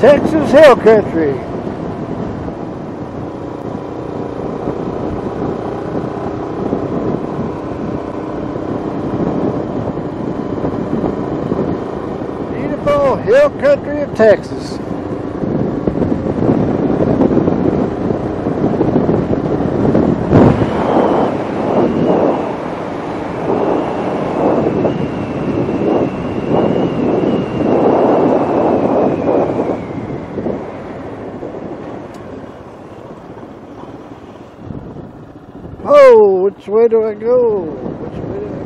Texas hill country. Beautiful hill country of Texas. Oh, which way do I go? Which way do I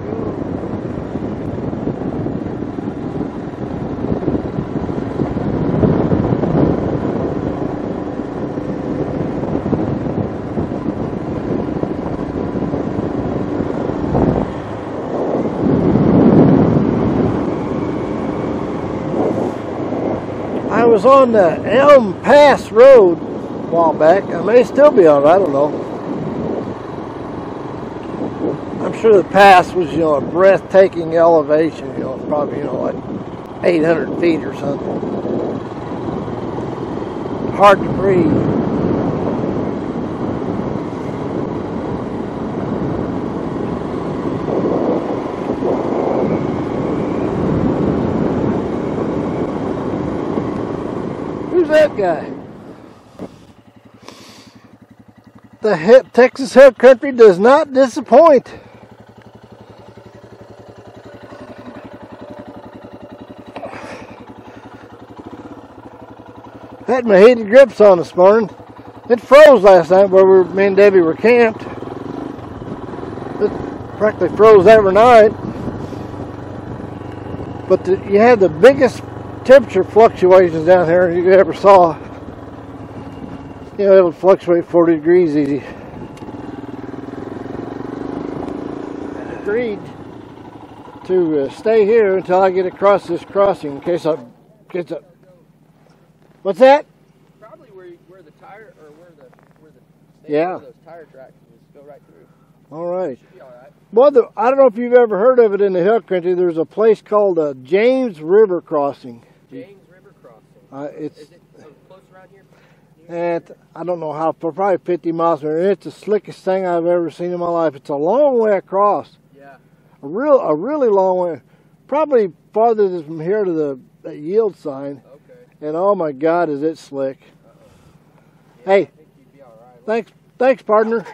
I was on the Elm Pass Road a while back. I may still be on it, I don't know. I'm sure the pass was, a breathtaking elevation, probably, like 800 feet or something. Hard to breathe. Who's that guy? The Texas hill country does not disappoint. Had my heated grips on this morning. It froze last night where me and Debbie were camped. It practically froze every night. But you had the biggest temperature fluctuations down here you ever saw. It'll fluctuate 40 degrees easy. I agreed to stay here until I get across this crossing in case I What's that? Probably where the tire, or where the those tire tracks just go right through. All right. Should be all right. Well, I don't know if you've ever heard of it in the hill country. There's a place called James River Crossing. James River Crossing. Is it close around here? I don't know how, probably 50 miles from here. It's the slickest thing I've ever seen in my life. It's a long way across. Yeah. A really long way. Probably farther than from here to the yield sign. And oh my God, is it slick. Yeah, hey, I think you'd be all right. Thanks, partner.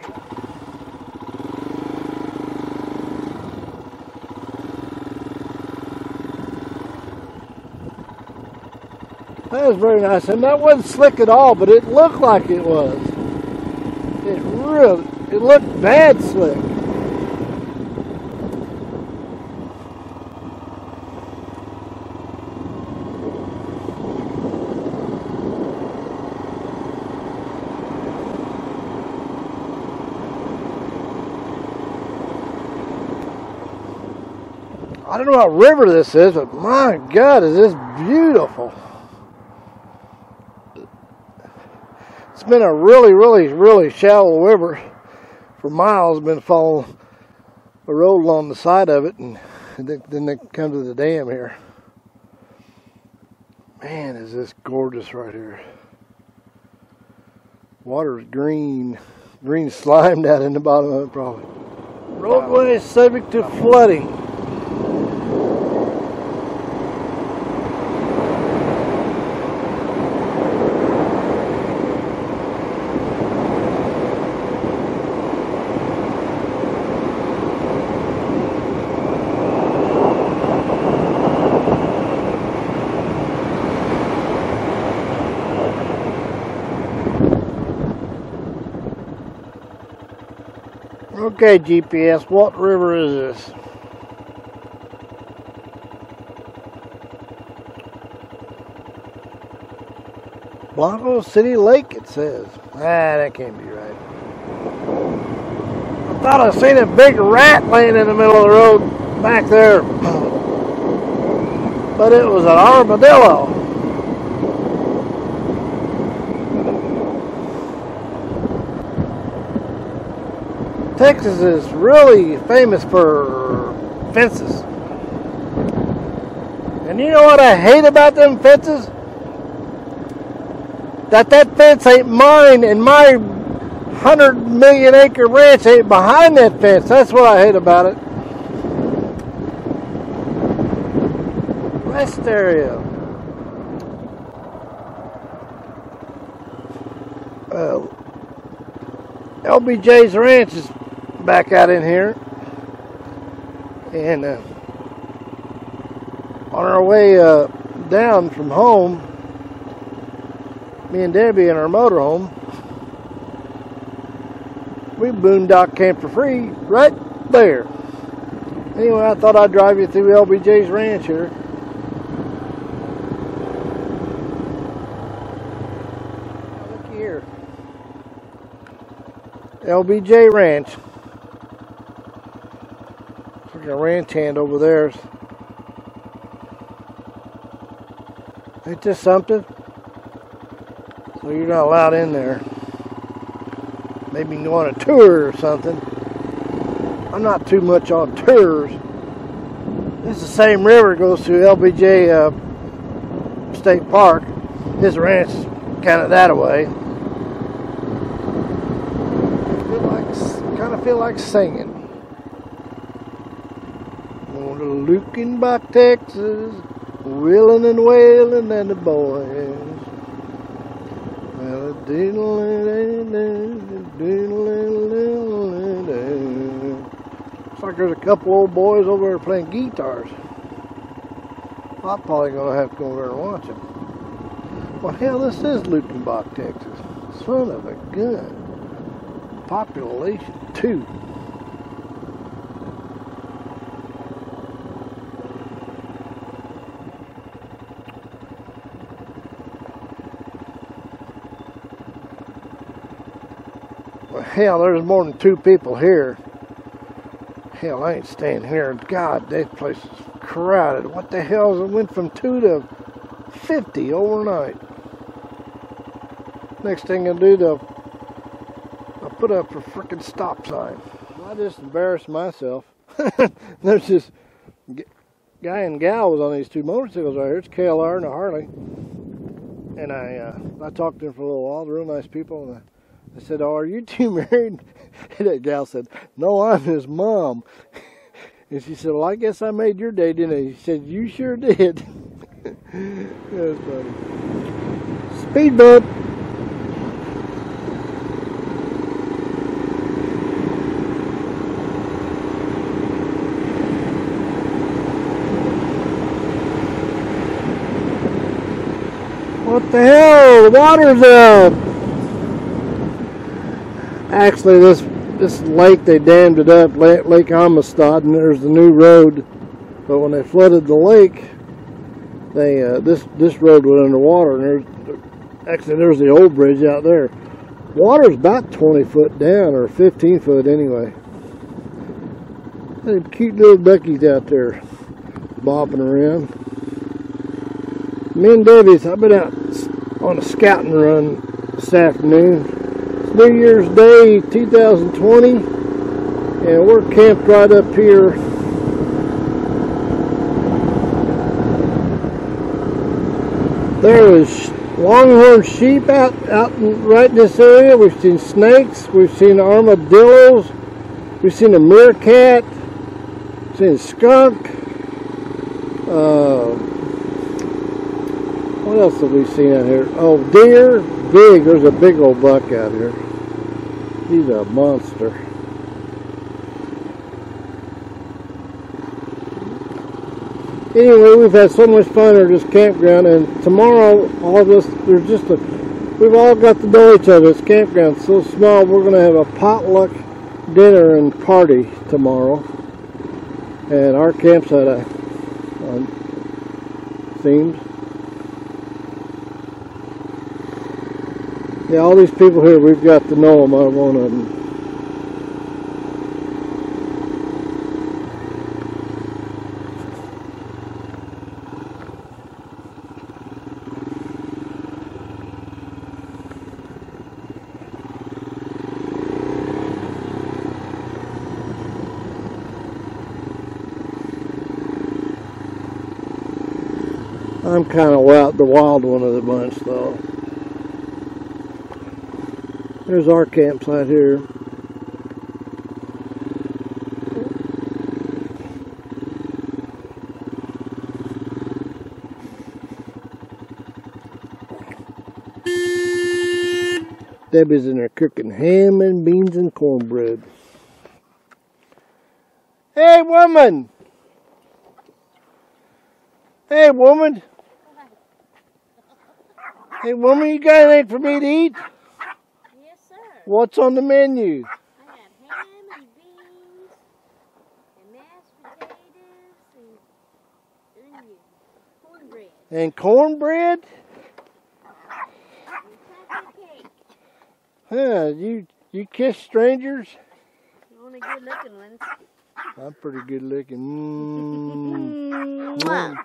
That was very nice, and that wasn't slick at all, but it looked like it was. It looked bad slick. I don't know what river this is, but my God, is this beautiful. It's been a really shallow river for miles. Been following a road along the side of it, and then they come to the dam here. Man, is this gorgeous right here. Water's green slimed out in the bottom of it probably. Roadway is subject to flooding. Okay, GPS, what river is this? Blanco City Lake, it says. That can't be right. I thought I seen a big rat laying in the middle of the road back there. But it was an armadillo. Texas is really famous for fences. And you know what I hate about them fences? that fence ain't mine, and my 100-million-acre ranch ain't behind that fence. That's what I hate about it. Rest area. LBJ's Ranch is back out in here, and on our way down from home, me and Debbie in our motorhome, we boondock camped for free right there. Anyway, I thought I'd drive you through LBJ's Ranch here. Look here. LBJ Ranch. Looks like a ranch hand over there. Ain't this something? So you're not allowed in there. Maybe you can go on a tour or something. I'm not too much on tours. This is the same river goes through LBJ State Park. His ranch is kind of that way. Kind of feel like singing. On to Lukenbach, Texas, willing and wailing and the boys. Looks like there's a couple old boys over there playing guitars. I'm probably going to have to go over there and watch them. Well, hell, this is Lukenbach, Texas. Son of a gun. Population 2. Well, hell, there's more than 2 people here. Hell, I ain't staying here. God, that place is crowded. What the hell? It went from 2 to 50 overnight. Next thing I do, I'll put up a freaking stop sign. I just embarrassed myself. There's this guy and gal was on these 2 motorcycles right here. It's KLR and a Harley. And I talked to them for a little while. They're real nice people. And I said, "Oh, are you 2 married?" And that gal said, "No, I'm his mom." And she said, "Well, I guess I made your day, didn't I?" He said, "You sure did." That was funny. Speed bump. What the hell? The water's up. Actually, this lake, they dammed it up, Lake Amistad, and there's the new road. But when they flooded the lake, they this road went underwater, and there's the old bridge out there. Water's about 20 foot down, or 15 foot anyway. Them cute little duckies out there bobbing around. Me and Debbie's, I've been out on a scouting run this afternoon. It's New Year's Day 2020, and we're camped right up here. There is longhorn sheep out right in this area. We've seen snakes, we've seen armadillos, we've seen a meerkat, we've seen a skunk. What else have we seen out here? Oh, deer. Big. There's a big old buck out here. He's a monster. Anyway, we've had so much fun at this campground, and tomorrow, we've all got to know each other. This campground's so small, we're going to have a potluck dinner and party tomorrow at our campsite, seems. Yeah, all these people here, we've got to know them, one of them. I'm kind of the wild one of the bunch, though. There's our campsite here. Debbie's in there cooking ham and beans and cornbread. Hey, woman! Hey, woman! Hey, woman, you got anything for me to eat? Yes, sir. What's on the menu? I got ham and beans and mashed potatoes and onions, cornbread. And cornbread? And chocolate cake. Huh, you kiss strangers? Only good looking ones. I'm pretty good looking. Mwah.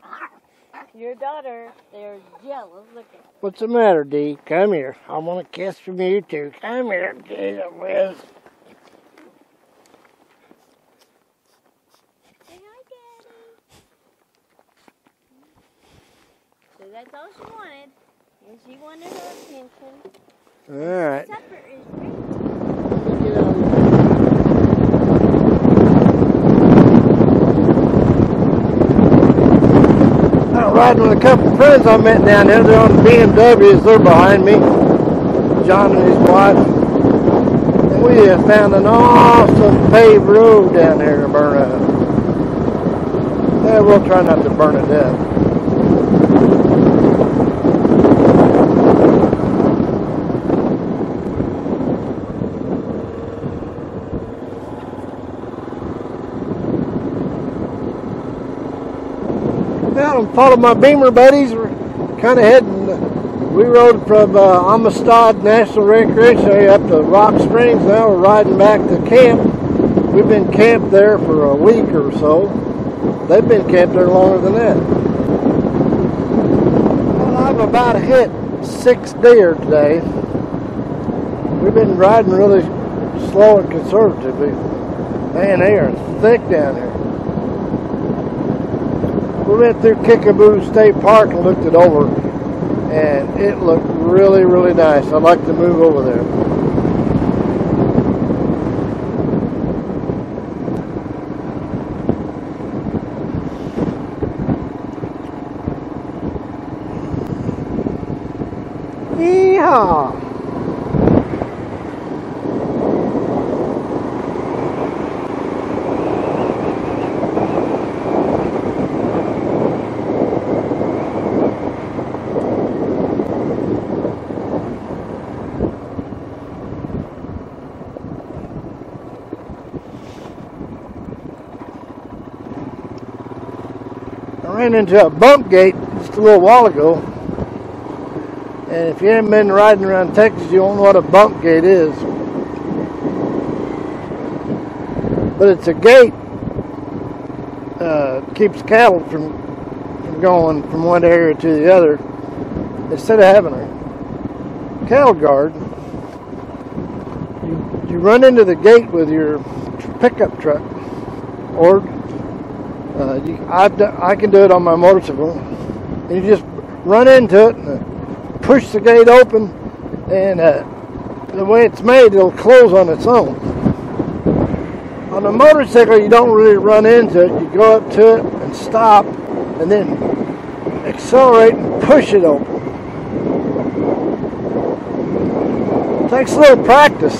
Your daughter, they're jealous. Look at her. What's the matter, Dee? Come here. I want a kiss from you too. Come here, get it, Liz. Say hi, Daddy. So that's all she wanted. And she wanted her attention. All right. Supper is ready. Get out of here. I'm riding with a couple of friends I met down there. They're on the BMWs. They're behind me. John and his wife. And we have found an awesome paved road down there to burn up. Yeah, we'll try not to burn it up. Out and followed my Beamer buddies. We're kind of heading. We rode from Amistad National Recreation Area up to Rock Springs. Now we're riding back to camp. We've been camped there for a week or so. They've been camped there longer than that. Well, I've about hit 6 deer today. We've been riding really slow and conservatively. Man, they are thick down here. We went through Kickapoo State Park and looked it over, and it looked really, really nice. I'd like to move over there. Yeehaw! I ran into a bump gate just a little while ago, and if you haven't been riding around Texas, you won't know what a bump gate is. But it's a gate keeps cattle from going from one area to the other. Instead of having a cattle guard, you run into the gate with your pickup truck, or I can do it on my motorcycle. And you just run into it and push the gate open, and the way it's made, it'll close on its own. On a motorcycle, you don't really run into it. You go up to it and stop, and then accelerate and push it open. It takes a little practice.